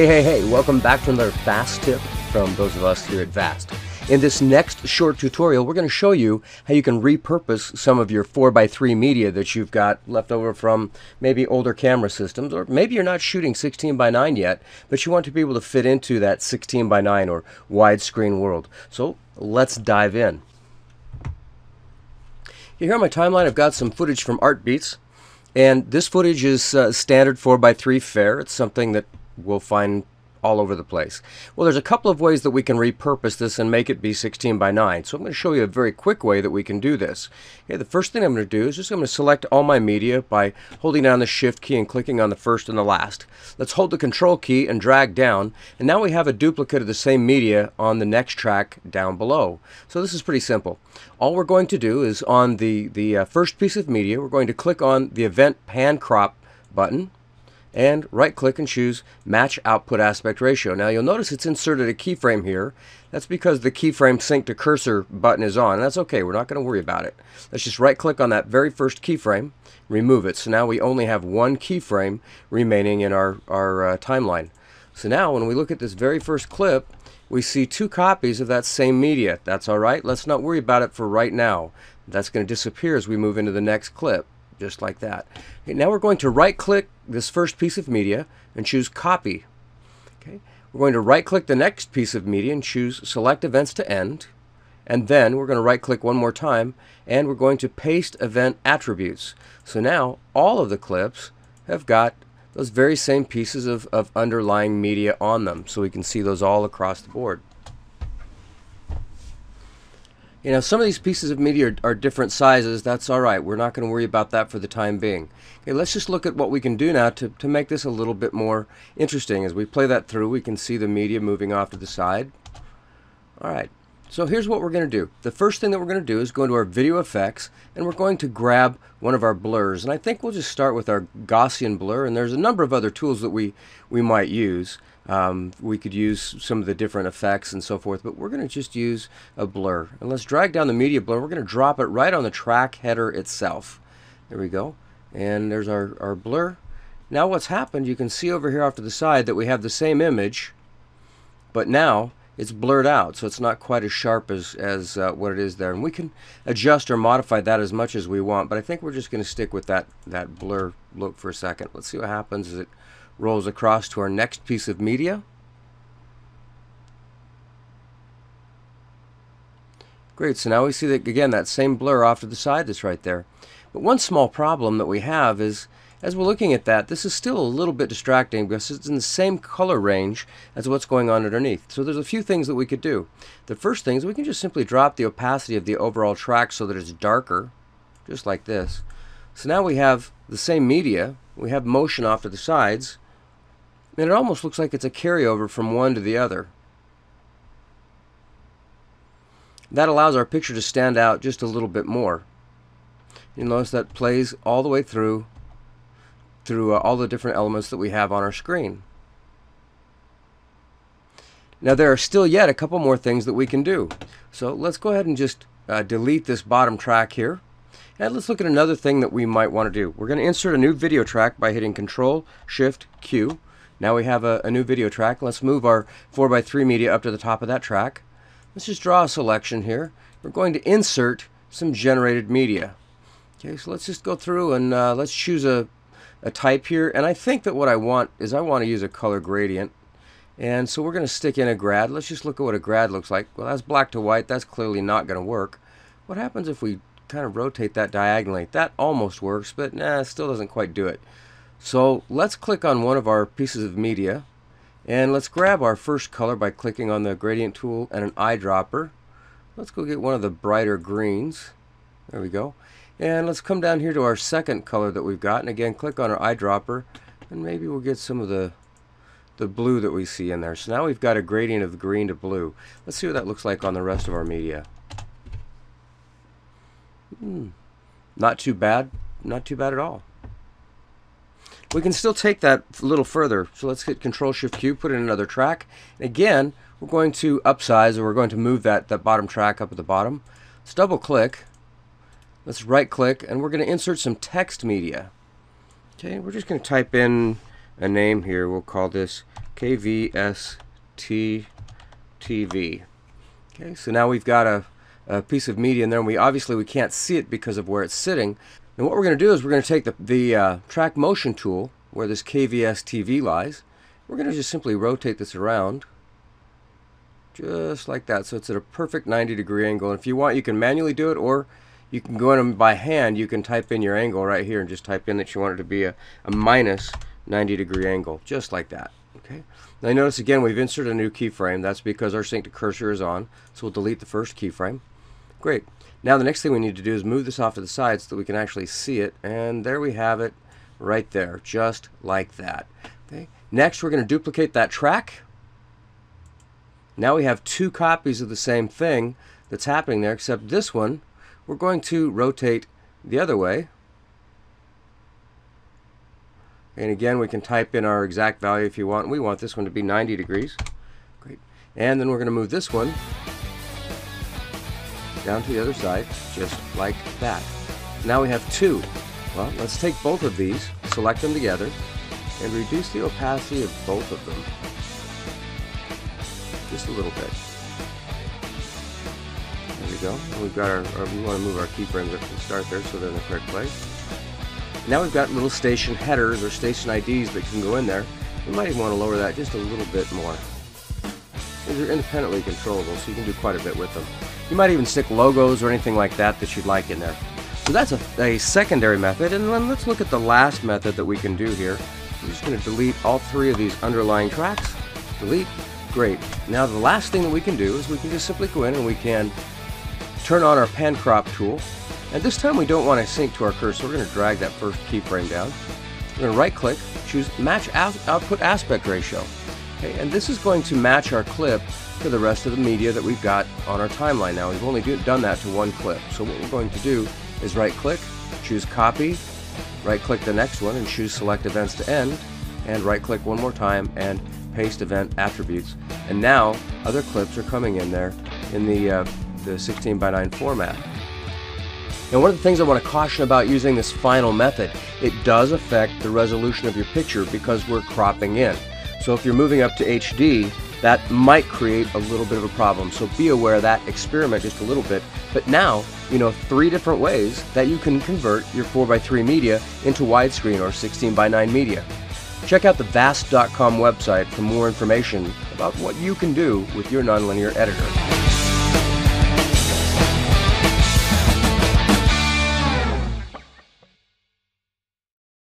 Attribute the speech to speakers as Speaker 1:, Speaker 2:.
Speaker 1: Hey, welcome back to another fast tip from those of us here at Vast. In this next short tutorial, we're going to show you how you can repurpose some of your 4x3 media that you've got left over from maybe older camera systems, or maybe you're not shooting 16:9 yet, but you want to be able to fit into that 16:9 or widescreen world. So let's dive in. Here on my timeline, I've got some footage from Artbeats, and this footage is standard 4x3 fare. It's something that we'll find all over the place. Well, there's a couple of ways that we can repurpose this and make it be 16:9. So I'm going to show you a very quick way that we can do this. Okay, the first thing I'm going to do is I'm going to select all my media by holding down the Shift key and clicking on the first and the last. Let's hold the Control key and drag down, and now we have a duplicate of the same media on the next track down below. So this is pretty simple. All we're going to do is on the first piece of media, we're going to click on the Event Pan Crop button, and right click and choose Match Output Aspect Ratio. Now you'll notice it's inserted a keyframe here. That's because the keyframe Sync to Cursor button is on, and that's okay. We're not going to worry about it. Let's just right click on that very first keyframe, remove it. So now we only have one keyframe remaining in our timeline. So now when we look at this very first clip, we see two copies of that same media. That's alright. Let's not worry about it for right now. That's going to disappear as we move into the next clip. Just like that. Okay, now we're going to right click this first piece of media and choose Copy. Okay, we're going to right click the next piece of media and choose Select Events to End, and then we're going to right click one more time and we're going to Paste Event Attributes. So now all of the clips have got those very same pieces of underlying media on them, so we can see those all across the board. You know, some of these pieces of media are different sizes. That's all right. We're not going to worry about that for the time being. Okay, let's just look at what we can do now to make this a little bit more interesting. As we play that through, we can see the media moving off to the side. All right. So here's what we're going to do. The first thing that we're going to do is go into our video effects, and we're going to grab one of our blurs. And I think we'll just start with our Gaussian blur, and there's a number of other tools that we might use. We could use some of the different effects and so forth, but we're going to just use a blur. And let's drag down the media blur. We're going to drop it right on the track header itself. There we go. And there's our blur. Now what's happened, you can see over here off to the side that we have the same image, but now it's blurred out, so it's not quite as sharp as what it is there. And we can adjust or modify that as much as we want, but I think we're just going to stick with that blur look for a second. Let's see what happens as it rolls across to our next piece of media. Great, so now we see that again, that same blur off to the side that's right there. But one small problem that we have is, as we're looking at that, this is still a little bit distracting because it's in the same color range as what's going on underneath. So there's a few things that we could do. The first thing is we can just simply drop the opacity of the overall track so that it's darker, just like this. So now we have the same media, we have motion off to the sides, and it almost looks like it's a carryover from one to the other. That allows our picture to stand out just a little bit more. You'll notice that plays all the way through all the different elements that we have on our screen. Now there are still yet a couple more things that we can do. So let's go ahead and just delete this bottom track here. And let's look at another thing that we might want to do. We're going to insert a new video track by hitting Control Shift Q. Now we have a new video track. Let's move our 4x3 media up to the top of that track. Let's just draw a selection here. We're going to insert some generated media. Okay, so let's just go through and let's choose a type here. And I think that what I want is I want to use a color gradient. And so we're going to stick in a grad. Let's just look at what a grad looks like. Well, that's black to white. That's clearly not going to work. What happens if we kind of rotate that diagonally? That almost works, but nah, it still doesn't quite do it. So let's click on one of our pieces of media, and let's grab our first color by clicking on the gradient tool and an eyedropper. Let's go get one of the brighter greens. There we go. And let's come down here to our second color that we've got, and again click on our eyedropper, and maybe we'll get some of the blue that we see in there. So now we've got a gradient of green to blue. Let's see what that looks like on the rest of our media. Not too bad. Not too bad at all. We can still take that a little further. So let's hit Control Shift Q, put in another track. And again, we're going to upsize, or we're going to move that bottom track up at the bottom. Let's double click. Let's right click, and we're going to insert some text media. Okay, we're just going to type in a name here. We'll call this KVST TV. Okay, so now we've got a piece of media in there, and we can't see it because of where it's sitting. And what we're going to do is we're going to take the track motion tool where this KVS TV lies. We're going to just simply rotate this around just like that, so it's at a perfect 90-degree angle. And if you want, you can manually do it, or you can go in by hand. You can type in your angle right here and just type in that you want it to be a minus 90-degree angle, just like that. Okay. Now notice again we've inserted a new keyframe. That's because our sync to cursor is on, so we'll delete the first keyframe. Great. Now the next thing we need to do is move this off to the side so that we can actually see it, and there we have it right there, just like that. Okay. Next we're going to duplicate that track. Now we have two copies of the same thing that's happening there, except this one we're going to rotate the other way. And again, we can type in our exact value if you want. We want this one to be 90 degrees. Great. And then we're going to move this one down to the other side, just like that. Now we have two. Well, let's take both of these, select them together, and reduce the opacity of both of them just a little bit. There we go. And we've got we want to move our keyframes up to the start there so they're in the correct place. Now we've got little station headers or station IDs that can go in there. We might even want to lower that just a little bit more. These are independently controllable, so you can do quite a bit with them. You might even stick logos or anything like that that you'd like in there. So that's a secondary method, and then let's look at the last method that we can do here. We're just going to delete all three of these underlying tracks. Delete. Great. Now the last thing that we can do is we can just simply go in and we can turn on our pan crop tool. And this time we don't want to sync to our cursor. We're going to drag that first keyframe down. We're going to right click, choose match output aspect ratio. Okay, and this is going to match our clip to the rest of the media that we've got on our timeline now. We've only done that to one clip. So what we're going to do is right click, choose copy, right click the next one and choose select events to end, and right click one more time and paste event attributes. And now other clips are coming in there in the 16:9 format. Now one of the things I want to caution about using this final method, it does affect the resolution of your picture because we're cropping in. So if you're moving up to HD, that might create a little bit of a problem. So be aware of that, experiment just a little bit. But now you know 3 different ways that you can convert your 4:3 media into widescreen or 16:9 media. Check out the vast.com website for more information about what you can do with your nonlinear editor.